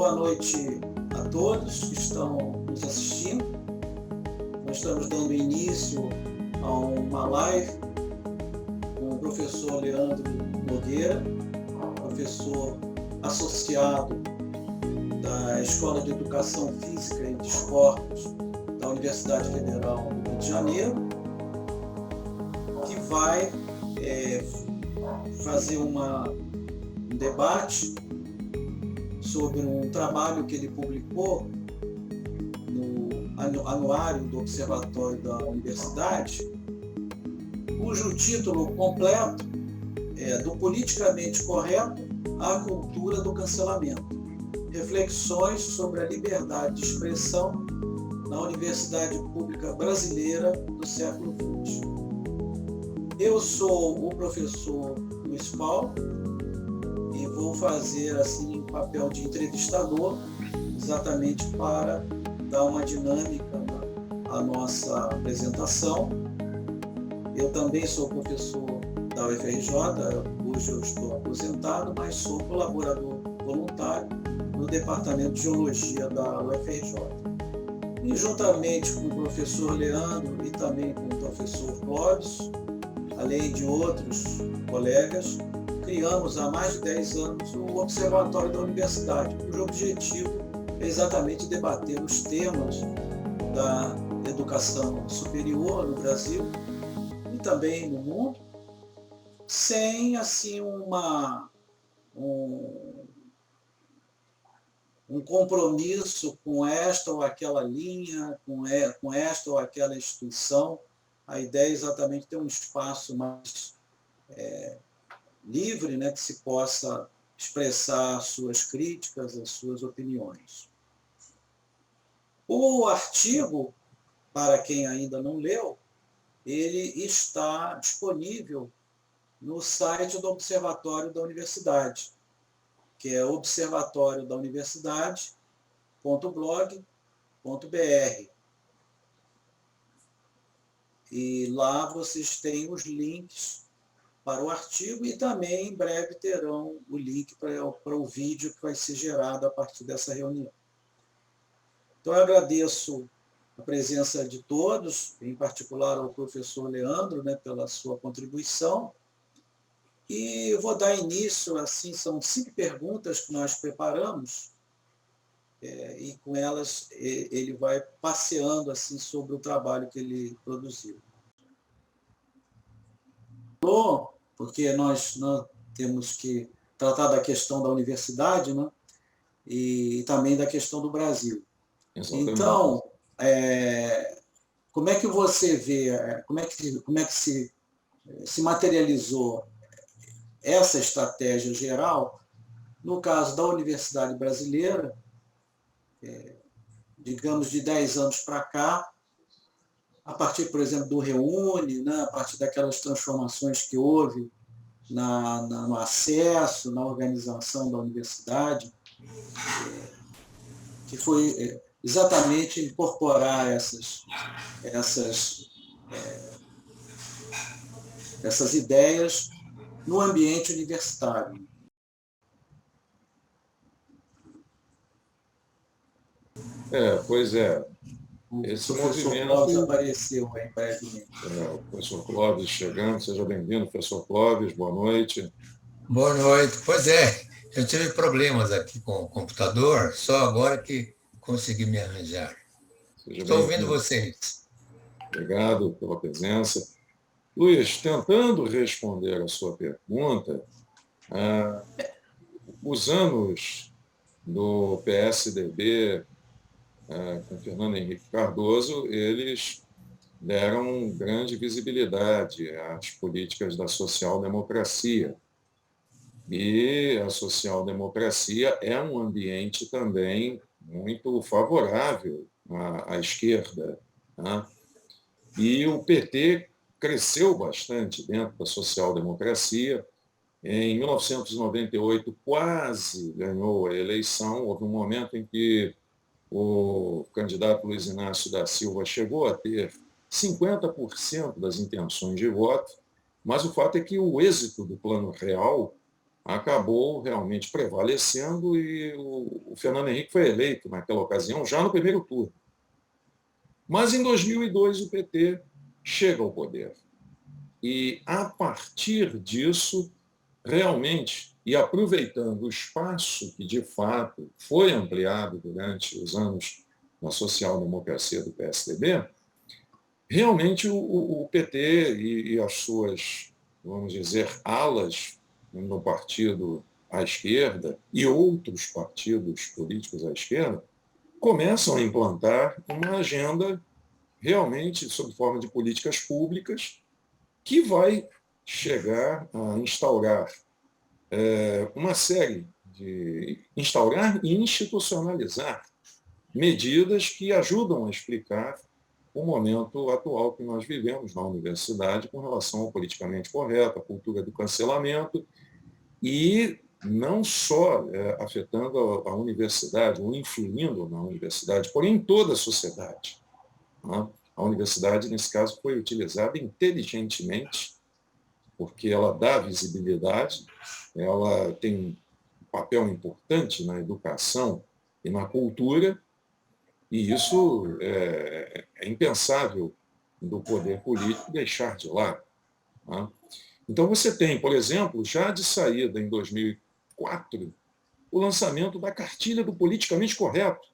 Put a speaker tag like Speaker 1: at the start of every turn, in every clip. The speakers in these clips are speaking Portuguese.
Speaker 1: boa noite a todos que estão nos assistindo. Nós estamos dando início a uma live com o professor Leandro Nogueira, professor associado da Escola de Educação Física e Desportos da Universidade Federal do Rio de Janeiro, que vai fazer um debate sobre um trabalho que ele publicou no Anuário do Observatório da Universidade, cujo título completo é Do Politicamente Correto à Cultura do Cancelamento. Reflexões sobre a liberdade de expressão na Universidade Pública Brasileira do século XX. Eu sou o professor Luiz Paulo e vou fazer assim um papel de entrevistador, exatamente para dar uma dinâmica à nossa apresentação. Eu também sou professor da UFRJ, hoje eu estou aposentado, mas sou colaborador voluntário no Departamento de Geologia da UFRJ. E juntamente com o professor Leandro e também com o professor Clóvis, além de outros colegas, criamos há mais de 10 anos o Observatório da Universidade, cujo objetivo é exatamente debater os temas da educação superior no Brasil e também no mundo, sem assim um compromisso com esta ou aquela linha, com esta ou aquela instituição. A ideia é exatamente ter um espaço mais livre, né, que se possa expressar as suas críticas, as suas opiniões. O artigo, para quem ainda não leu, ele está disponível no site do Observatório da Universidade, que é observatoriodauniversidade.blog.br. E lá vocês têm os links para o artigo e também em breve terão o link para o vídeo que vai ser gerado a partir dessa reunião. Então eu agradeço a presença de todos, em particular ao professor Leandro, né, pela sua contribuição. E eu vou dar início, assim, são 5 perguntas que nós preparamos, e com elas ele vai passeando assim sobre o trabalho que ele produziu. Porque nós temos que tratar da questão da universidade, né? E também da questão do Brasil. Exatamente. Então, como é que você vê, como é que se materializou essa estratégia geral no caso da Universidade Brasileira, digamos, de 10 anos para cá, a partir, por exemplo, do Reúne, né, a partir daquelas transformações que houve no acesso, na organização da universidade, que foi exatamente incorporar essas ideias no ambiente universitário.
Speaker 2: Pois é.
Speaker 1: Esse movimento Clóvis apareceu brevemente.
Speaker 2: O professor Clóvis chegando, seja bem-vindo, professor Clóvis, boa noite.
Speaker 3: Boa noite. Pois é, eu tive problemas aqui com o computador, só agora que consegui me arranjar. Estou ouvindo vocês.
Speaker 2: Obrigado pela presença. Luiz, tentando responder a sua pergunta, os anos do PSDB com Fernando Henrique Cardoso, eles deram grande visibilidade às políticas da social-democracia. E a social-democracia é um ambiente também muito favorável à esquerda, né? E o PT cresceu bastante dentro da social-democracia. Em 1998, quase ganhou a eleição. Houve um momento em que o candidato Luiz Inácio da Silva chegou a ter 50% das intenções de voto, mas o fato é que o êxito do Plano Real acabou realmente prevalecendo e o Fernando Henrique foi eleito naquela ocasião, já no primeiro turno. Mas em 2002 o PT chega ao poder. E a partir disso, realmente, e aproveitando o espaço que de fato foi ampliado durante os anos da social-democracia do PSDB, realmente o PT e as suas, vamos dizer, alas no partido à esquerda e outros partidos políticos à esquerda começam a implantar uma agenda realmente sob forma de políticas públicas que vai chegar a instaurar uma série de instaurar e institucionalizar medidas que ajudam a explicar o momento atual que nós vivemos na universidade com relação ao politicamente correto, a cultura do cancelamento, e não só afetando a universidade, ou influindo na universidade, porém em toda a sociedade. Né? A universidade, nesse caso, foi utilizada inteligentemente, porque ela dá visibilidade, ela tem um papel importante na educação e na cultura, e isso é impensável do poder político deixar de lado. Né? Então, você tem, por exemplo, já de saída em 2004, o lançamento da Cartilha do Politicamente Correto,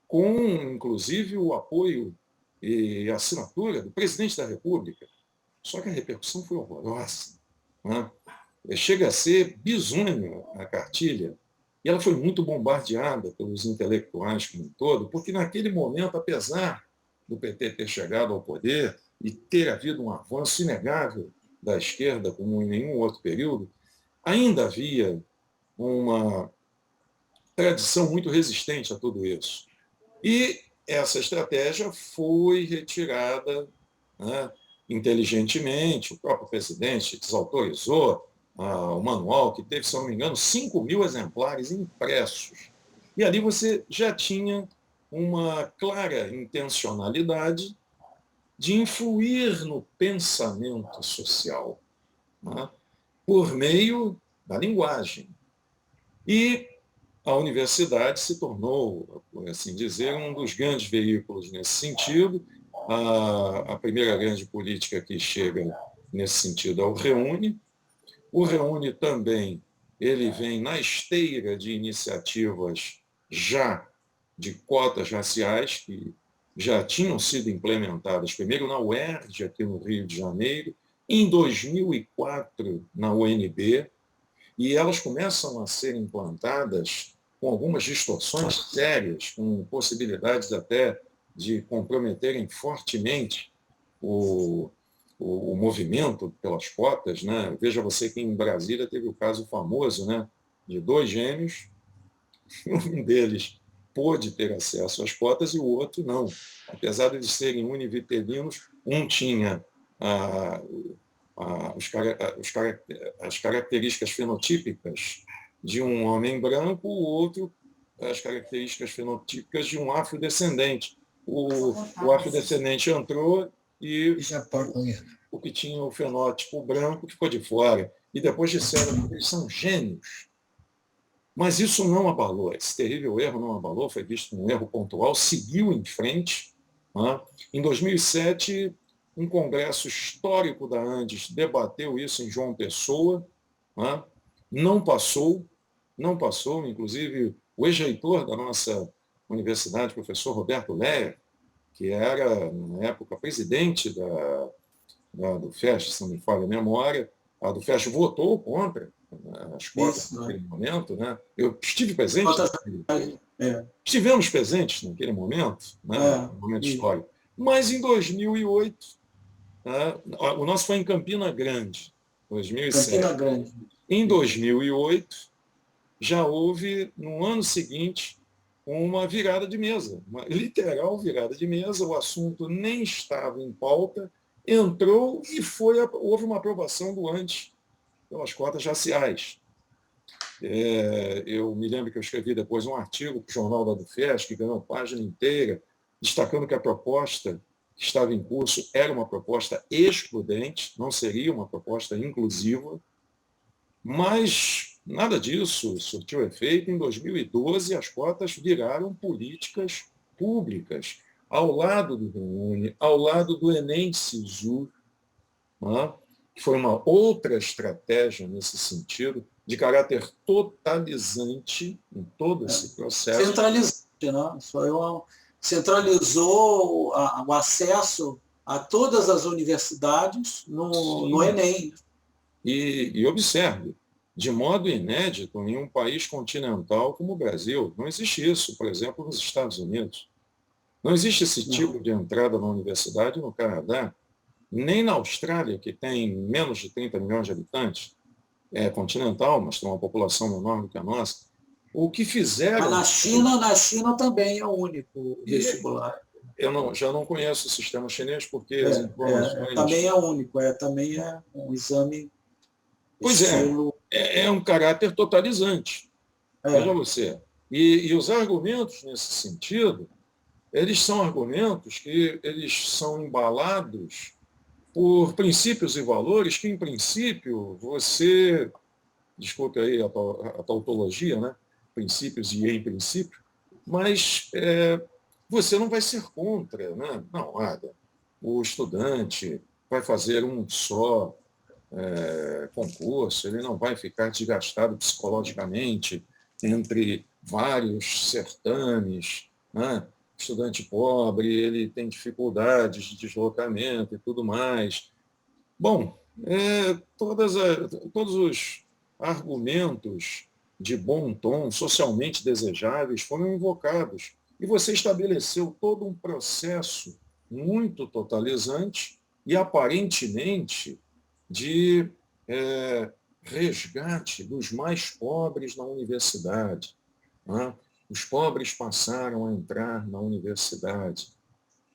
Speaker 2: com, inclusive, o apoio e a assinatura do presidente da República. Só que a repercussão foi horrorosa. Né? Chega a ser bizonha a cartilha. E ela foi muito bombardeada pelos intelectuais como um todo, porque naquele momento, apesar do PT ter chegado ao poder e ter havido um avanço inegável da esquerda, como em nenhum outro período, ainda havia uma tradição muito resistente a tudo isso. E essa estratégia foi retirada, né, inteligentemente. O próprio presidente desautorizou o manual, que teve, se eu não me engano, 5.000 exemplares impressos. E ali você já tinha uma clara intencionalidade de influir no pensamento social, né, por meio da linguagem. E a universidade se tornou, por assim dizer, um dos grandes veículos nesse sentido. A primeira grande política que chega nesse sentido é o REUNE. O REUNE também ele vem na esteira de iniciativas já de cotas raciais, que já tinham sido implementadas, primeiro na UERJ, aqui no Rio de Janeiro, em 2004 na UNB, e elas começam a ser implantadas com algumas distorções sérias, com possibilidades até de comprometerem fortemente o movimento pelas cotas. Né? Veja você que em Brasília teve o caso famoso, né, de 2 gêmeos, um deles pôde ter acesso às cotas e o outro não. Apesar de eles serem univitelinos, um tinha as características fenotípicas de um homem branco, o outro as características fenotípicas de um afrodescendente. O afrodescendente entrou e o que tinha o fenótipo branco ficou de fora. E depois disseram que eles são gênios. Mas isso não abalou, esse terrível erro não abalou, foi visto como um erro pontual, seguiu em frente. Né? Em 2007, um congresso histórico da Andes debateu isso em João Pessoa, né? Não passou, inclusive o ex-reitor da nossa universidade, professor Roberto Leyer, que era, na época, presidente do FEST, se não me falha a memória, a do FEST votou contra as cotas naquele momento. Né? Eu estive presente. Estivemos presentes naquele momento, né? No momento histórico. Mas em 2008, o nosso foi em Campina Grande, 2007.
Speaker 1: Campina Grande.
Speaker 2: Em 2008, já houve, no ano seguinte, uma virada de mesa, uma literal virada de mesa. O assunto nem estava em pauta, entrou e houve uma aprovação do antes pelas cotas raciais. Eu me lembro que eu escrevi depois um artigo para o jornal da Dufes, que ganhou página inteira, destacando que a proposta que estava em curso era uma proposta excludente, não seria uma proposta inclusiva, Mas nada disso surtiu efeito. Em 2012, as cotas viraram políticas públicas, ao lado do REUNE, ao lado do Enem-Sisu, né? Que foi uma outra estratégia nesse sentido, de caráter totalizante em todo esse processo.
Speaker 1: Centralizante, né? Centralizou o acesso a todas as universidades no Enem.
Speaker 2: E observe, de modo inédito, em um país continental como o Brasil, não existe isso, por exemplo, nos Estados Unidos. Não existe esse tipo de entrada na universidade no Canadá, nem na Austrália, que tem menos de 30 milhões de habitantes, é continental, mas tem uma população menor do que a nossa. O que fizeram...
Speaker 1: Mas na China também é o único vestibular.
Speaker 2: Eu já não conheço o sistema chinês, porque as informações...
Speaker 1: Também é único, também é um exame...
Speaker 2: Pois é um caráter totalizante. Veja você. E os argumentos nesse sentido, eles são argumentos que eles são embalados por princípios e valores que, em princípio, você... Desculpe aí a tautologia, né? Princípios e em princípio, mas você não vai ser contra, né? Não, nada. O estudante vai fazer um só concurso, ele não vai ficar desgastado psicologicamente entre vários certames, né? O estudante pobre, ele tem dificuldades de deslocamento e tudo mais. Bom, todos os argumentos de bom tom, socialmente desejáveis, foram invocados. E você estabeleceu todo um processo muito totalizante e, aparentemente, de resgate dos mais pobres na universidade. Né? Os pobres passaram a entrar na universidade.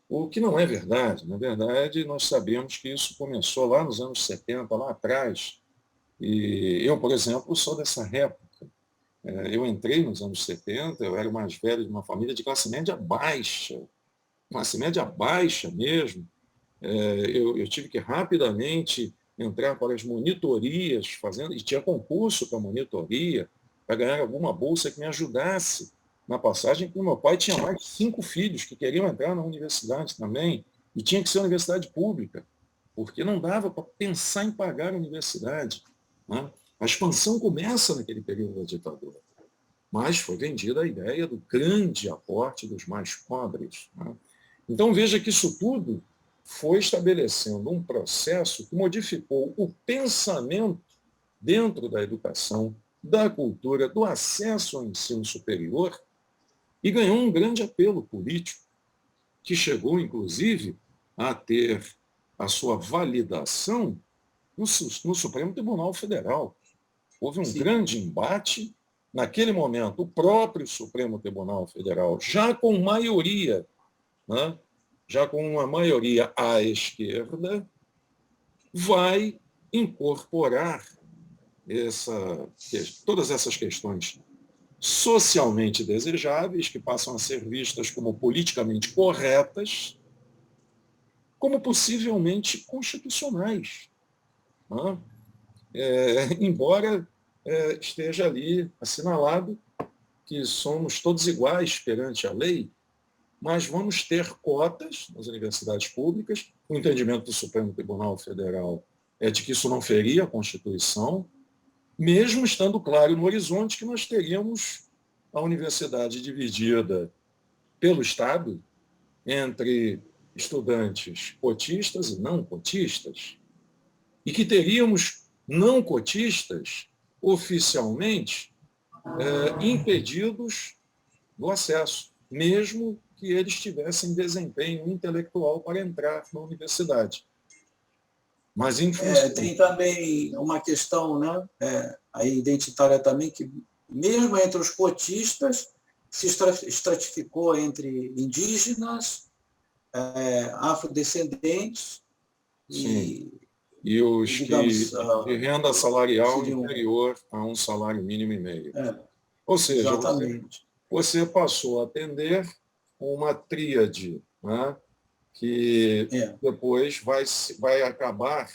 Speaker 2: O que não é verdade. Na verdade, nós sabemos que isso começou lá nos anos 70, lá atrás. E eu, por exemplo, sou dessa época. Eu entrei nos anos 70, eu era o mais velho de uma família de classe média baixa mesmo. Eu tive que rapidamente entrar para as monitorias, e tinha concurso para monitoria, para ganhar alguma bolsa que me ajudasse na passagem, porque meu pai tinha mais de 5 filhos que queriam entrar na universidade também, e tinha que ser universidade pública, porque não dava para pensar em pagar a universidade. Né? A expansão começa naquele período da ditadura, mas foi vendida a ideia do grande aporte dos mais pobres. Né? Então veja que isso tudo foi estabelecendo um processo que modificou o pensamento dentro da educação, da cultura, do acesso ao ensino superior, e ganhou um grande apelo político, que chegou, inclusive, a ter a sua validação no Supremo Tribunal Federal. Houve um grande embate. Naquele momento, o próprio Supremo Tribunal Federal, já com maioria, né, já com uma maioria à esquerda, vai incorporar todas essas questões socialmente desejáveis, que passam a ser vistas como politicamente corretas, como possivelmente constitucionais. Né? Embora esteja ali assinalado que somos todos iguais perante a lei, mas vamos ter cotas nas universidades públicas. O entendimento do Supremo Tribunal Federal é de que isso não feria a Constituição, mesmo estando claro no horizonte que nós teríamos a universidade dividida pelo Estado entre estudantes cotistas e não cotistas, e que teríamos não cotistas oficialmente impedidos do acesso, mesmo que eles tivessem desempenho intelectual para entrar na universidade. Mas,
Speaker 1: tem também uma questão, né, aí identitária também, que mesmo entre os cotistas se estratificou entre indígenas, afrodescendentes
Speaker 2: e os digamos, de renda salarial inferior a um salário mínimo e meio. Ou seja, você passou a atender uma tríade, né, que depois vai acabar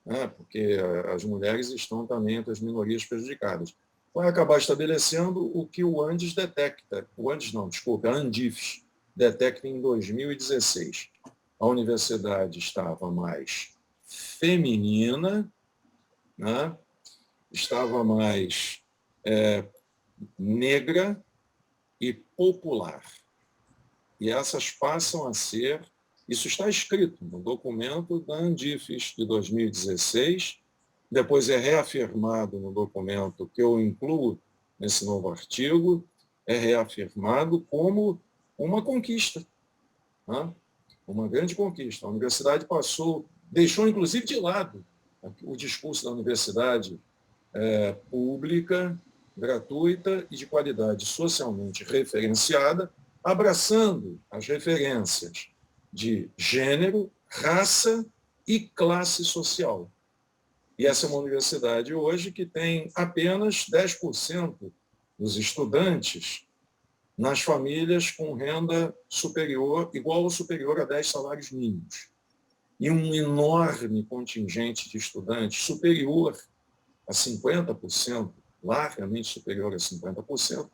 Speaker 2: né? Porque as mulheres estão também entre as minorias prejudicadas. Vai acabar estabelecendo o que o Andes detecta, o Andes não, desculpa, a Andifes detecta em 2016. A universidade estava mais feminina, né? Estava mais negra e popular. E essas passam a ser, isso está escrito no documento da Andifes de 2016, depois é reafirmado no documento que eu incluo nesse novo artigo, é reafirmado como uma conquista, né? Uma grande conquista. A universidade deixou inclusive de lado o discurso da universidade pública, gratuita e de qualidade socialmente referenciada, abraçando as referências de gênero, raça e classe social. E essa é uma universidade hoje que tem apenas 10% dos estudantes nas famílias com renda superior, igual ou superior a 10 salários mínimos. E um enorme contingente de estudantes superior a 50%, largamente superior a 50%,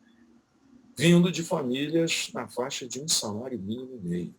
Speaker 2: vindo de famílias na faixa de 1 salário mínimo e meio.